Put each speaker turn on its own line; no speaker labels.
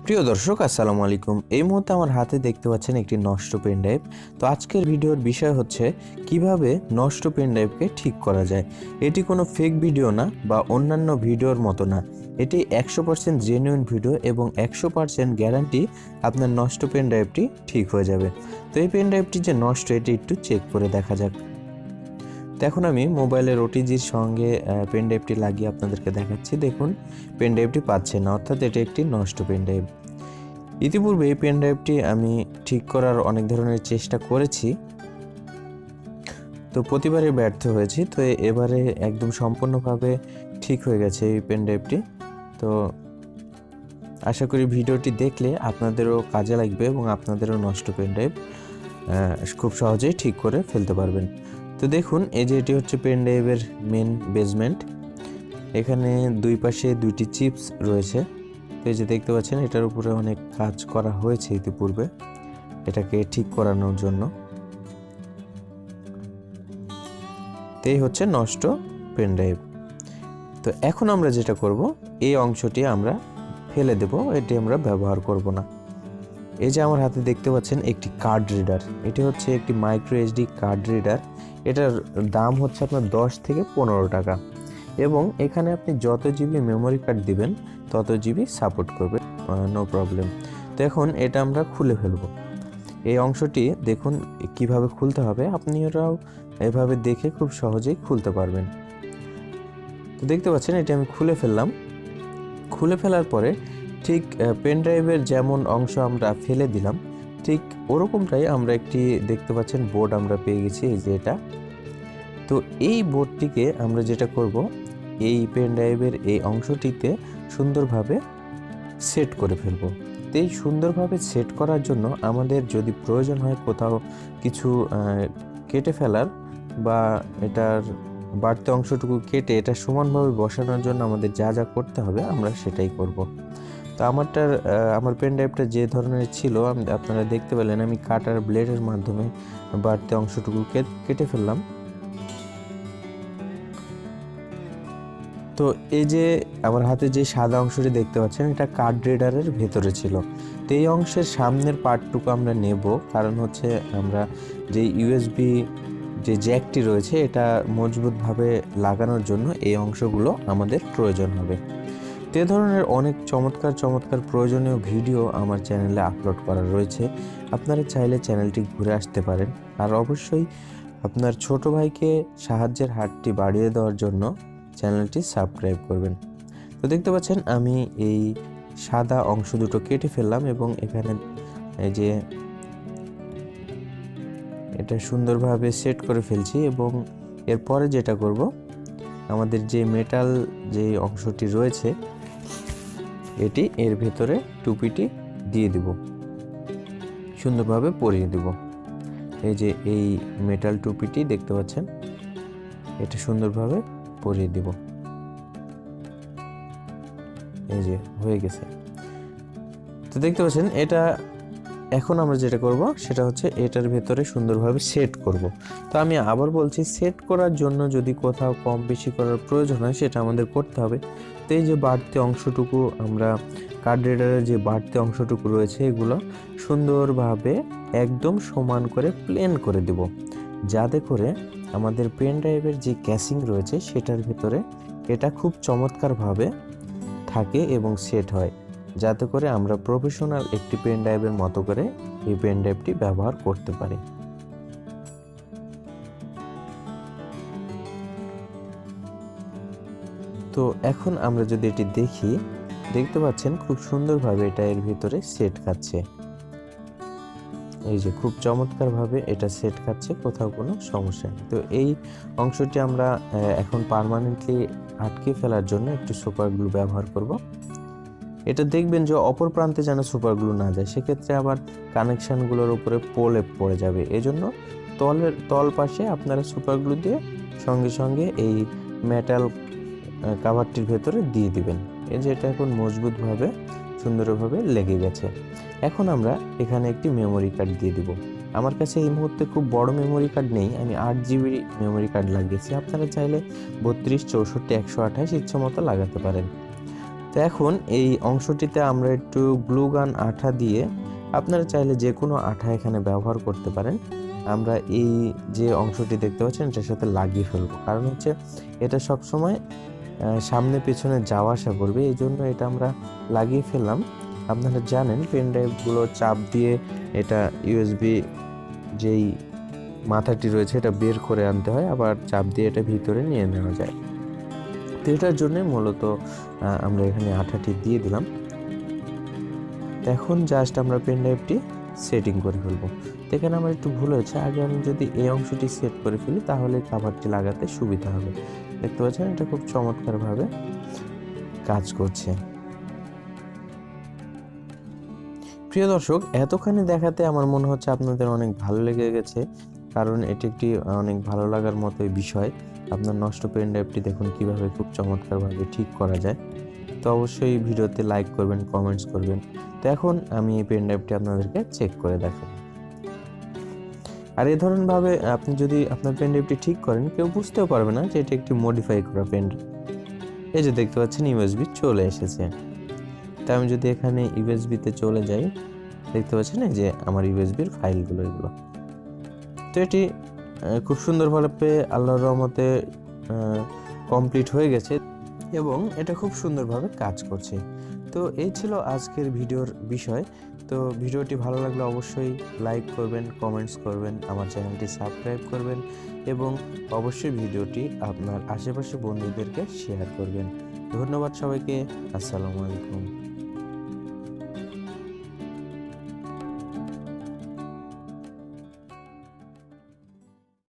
প্রিয় দর্শক আসসালামু আলাইকুম। এই মুহূর্তে আমার হাতে দেখতে পাচ্ছেন একটি নষ্ট পেন ড্রাইভ। তো আজকের ভিডিওর বিষয় হচ্ছে কিভাবে নষ্ট পেন ড্রাইভকে ঠিক করা যায়। এটি কোনো ফেক ভিডিও না বা অন্যান্য ভিডিওর মতো না, এটি 100% জেনুইন ভিডিও এবং 100% গ্যারান্টি আপনার নষ্ট পেন ড্রাইভটি ঠিক হয়ে যাবে। তো এই পেন ড্রাইভটি যে নষ্ট এটি একটু চেক করে দেখা যাক। তো এখন আমি মোবাইলের ওটিজির সঙ্গে পেন ড্রাইভটি লাগিয়ে আপনাদেরকে দেখাচ্ছি। দেখুন পেন ড্রাইভটি পাচ্ছে না, অর্থাৎ এটি একটি নষ্ট পেন ড্রাইভ। ইতিপূর্বে এই পেন ড্রাইভটি আমি ঠিক করার অনেক ধরনের চেষ্টা করেছি, তো প্রতিবারই ব্যর্থ হয়েছি। তো এবারে একদম সম্পূর্ণভাবে ঠিক হয়ে গেছে এই পেন ড্রাইভটি। তো আশা করি ভিডিওটি দেখলে আপনাদেরও কাজে লাগবে এবং আপনাদেরও নষ্ট পেন ড্রাইভ খুব সহজেই ঠিক করে ফেলতে পারবেন। তো দেখুন এই যে এটি হচ্ছে পেন ড্রাইভের মেন বেসমেন্ট। এখানে দুই পাশে দুইটি চিপস রয়েছে। এই যে দেখতে পাচ্ছেন এটার উপরে অনেক কাজ করা হয়েছে ইতিপূর্বে এটাকে ঠিক করানোর জন্য। তো এই হচ্ছে নষ্ট পেন ড্রাইভ। তো এখন আমরা যেটা করব, এই অংশটি আমরা ফেলে দেব, এটি আমরা ব্যবহার করব না। এই যে আমার হাতে দেখতে পাচ্ছেন একটি কার্ড রিডার, এটি হচ্ছে একটি মাইক্রো এসডি কার্ড রিডার। এটার দাম হচ্ছে আপনার 10 থেকে 15 টাকা এবং এখানে আপনি যত জিবি মেমোরি কার্ড দিবেন তত জিবি সাপোর্ট করবে, নো প্রবলেম। তো এখন এটা আমরা খুলে ফেলবো। এই অংশটি দেখুন কিভাবে খুলতে হবে, আপনারাও এভাবে দেখে খুব সহজেই খুলতে পারবেন। তো দেখতে পাচ্ছেন এটি আমি খুলে ফেললাম। খুলে ফেলার পরে ঠিক পেন ড্রাইভের যেমন অংশ আমরা ফেলে দিলাম ঠিক ওরকমটাই আমরা একটি দেখতে পাচ্ছেন বোর্ড আমরা পেয়ে গেছি, এই যে এটা। তো এই বোর্ডটিকে আমরা যেটা করব, এই পেন ড্রাইভের এই অংশটিতে সুন্দরভাবে সেট করে ফেলবো। তো এই সুন্দরভাবে সেট করার জন্য আমাদের যদি প্রয়োজন হয় কোথাও কিছু কেটে ফেলার বা এটার বাড়তি অংশটুকু কেটে এটা সমানভাবে বসানোর জন্য আমাদের যা যা করতে হবে আমরা সেটাই করব। তো আমার পেন ড্রাইভটা যে ধরনের ছিল আপনারা দেখতে পেলেন, আমি কাটার ব্লেডের মাধ্যমে বাড়তি অংশটুকু কেটে ফেললাম। তো এই যে আমার হাতে যে সাদা অংশটি দেখতে পাচ্ছেন এটা কার্ড রিডারের ভেতরে ছিল। তো এই অংশের সামনের পার্টটুকু আমরা নেব, কারণ হচ্ছে আমরা যে ইউএসবি যে জ্যাকটি রয়েছে এটা মজবুতভাবে লাগানোর জন্য এই অংশগুলো আমাদের প্রয়োজন হবে। তো এ ধরনের অনেক চমৎকার প্রয়োজনীয় ভিডিও আমার চ্যানেলে আপলোড করা রয়েছে, আপনারা চাইলে চ্যানেলটি ঘুরে আসতে পারেন। আর অবশ্যই আপনার ছোট ভাইকে সাহায্যের হাতটি বাড়িয়ে দেওয়ার জন্য চ্যানেলটি সাবস্ক্রাইব করবেন। তো দেখতে পাচ্ছেন আমি এই সাদা অংশ দুটো কেটে ফেললাম এবং এখানে এই যে এটা সুন্দরভাবে সেট করে ফেলছি এবং এরপরে যেটা করব, আমাদের যে মেটাল যে অংশটি রয়েছে এটি এর ভেতরে টুপিটি দিয়ে দিব, সুন্দরভাবে পরিয়ে দিব। এই যে এই মেটাল টুপিটি দেখতে পাচ্ছেন এটা সুন্দরভাবে পরিয়ে দিব। এই যে হয়ে গেছে। তো দেখতে পাচ্ছেন এটা এখন আমরা যেটা করব সেটা হচ্ছে এটার ভেতরে সুন্দরভাবে সেট করব। তো আমি আবার বলছি, সেট করার জন্য যদি কোথাও কম বেশি করার প্রয়োজন হয় সেটা আমাদের করতে হবে। তো এই যে বাড়তি অংশটুকু আমরা কার্ড রিডারের যে বাড়তি অংশটুকু রয়েছে এগুলো সুন্দরভাবে একদম সমান করে প্লেন করে দেব, যাতে করে আমাদের পেন ড্রাইভের যে ক্যাসিং রয়েছে সেটার ভিতরে এটা খুব চমৎকারভাবে থাকে এবং সেট হয়, যাতে করে আমরা প্রফেশনাল একটি পেন ড্রাইভের মতো করে এই পেন ড্রাইভটি ব্যবহার করতে পারি। তো এখন আমরা যদি এটি দেখি, দেখতে পাচ্ছেন খুব সুন্দরভাবে এটা এর ভিতরে সেট খাচ্ছে। এই যে খুব চমৎকারভাবে এটা সেট খাচ্ছে, কোথাও কোনো সমস্যা নেই। তো এই অংশটি আমরা এখন পার্মানেন্টলি আটকে ফেলার জন্য একটু সুপার গ্লু ব্যবহার করব। এটা দেখবেন যে অপর প্রান্তে যেন সুপার গ্লু না যায়, সেক্ষেত্রে আবার কানেকশানগুলোর উপরে প্রলেপ পড়ে যাবে। এজন্য তল পাশে আপনারা সুপার গ্লু দিয়ে সঙ্গে সঙ্গে এই মেটাল কাভারটির ভেতরে দিয়ে দিবেন। এই যে এটা এখন মজবুতভাবে সুন্দরভাবে লেগে গেছে। এখন আমরা এখানে একটি মেমোরি কার্ড দিয়ে দিব। আমার কাছে এই মুহূর্তে খুব বড় মেমোরি কার্ড নেই, আমি 8 জিবি মেমোরি কার্ড লাগিয়েছি। আপনারা চাইলে 32, 64, 128 ইচ্ছা মতো লাগাতে পারেন। তো তো এখন এই অংশটিতে আমরা একটু গ্লু গান আঠা দিয়ে, আপনারা চাইলে যে কোনো আঠা এখানে ব্যবহার করতে পারেন, আমরা এই যে অংশটি দেখতে পাচ্ছেন এটার সাথে লাগিয়ে ফেলবো। কারণ হচ্ছে এটা সবসময় সামনে পেছনে যাওয়া আসা করবে, এই জন্য এটা আমরা লাগিয়ে ফেললাম। আপনারা জানেন পেন ড্রাইভগুলো চাপ দিয়ে এটা ইউএসবি যেই মাথাটি রয়েছে এটা বের করে আনতে হয়, আবার চাপ দিয়ে এটা ভিতরে নিয়ে নেওয়া যায়। তো এটার জন্য মূলত আমরা এখানে আঠাটি দিয়ে দিলাম। এখন জাস্ট আমরা পেন ড্রাইভটি সেটিং করে ফেলবো। এখানে আমার একটু ভুল হয়েছে, আগে আমি যদি এই অংশটি সেট করে ফেলি তাহলে কভারটি লাগাতে সুবিধা হবে। দেখতে পাচ্ছেন এটা খুব চমৎকারভাবে কাজ করছে। প্রিয় দর্শক, এতখানি দেখাতে আমার মনে হচ্ছে আপনাদের অনেক ভালো লেগে গেছে, কারণ এটি একটি অনেক ভালো লাগার মতোই বিষয়। আপনার নষ্ট পেন ড্রাইভটি দেখুন কিভাবে খুব চমৎকারভাবে ঠিক করা যায়। তো অবশ্যই ভিডিওতে লাইক করবেন, কমেন্টস করবেন। তো এখন আমি এই পেন ড্রাইভটি আপনাদেরকে চেক করে দেখাবো। আর এই ধরনভাবে আপনি যদি আপনার পেন ড্রাইভটি ঠিক করেন, কেউ বুঝতেও পারবে না যে এটি একটি মডিফাই করা পেন ড্রাইভ। এই যে দেখতে পাচ্ছেন ইউএসবি চলে এসেছে। তাই আমি যদি এখানে ইউএসবিতে চলে যাই, দেখতে পাচ্ছেন এই যে আমার ইউএসবির ফাইলগুলো এগুলো। তো এটি খুব সুন্দরভাবে আল্লাহর রহমতে কমপ্লিট হয়ে গেছে এবং এটা খুব সুন্দরভাবে কাজ করছে। তো এই ছিল আজকের ভিডিওর বিষয়। তো ভিডিওটি ভালো লাগলে অবশ্যই লাইক করবেন, কমেন্টস করবেন, আমার চ্যানেলটি সাবস্ক্রাইব করবেন এবং অবশ্যই ভিডিওটি আপনার আশেপাশে বন্ধুদেরকে শেয়ার করবেন। ধন্যবাদ সবাইকে। আসসালামু আলাইকুম।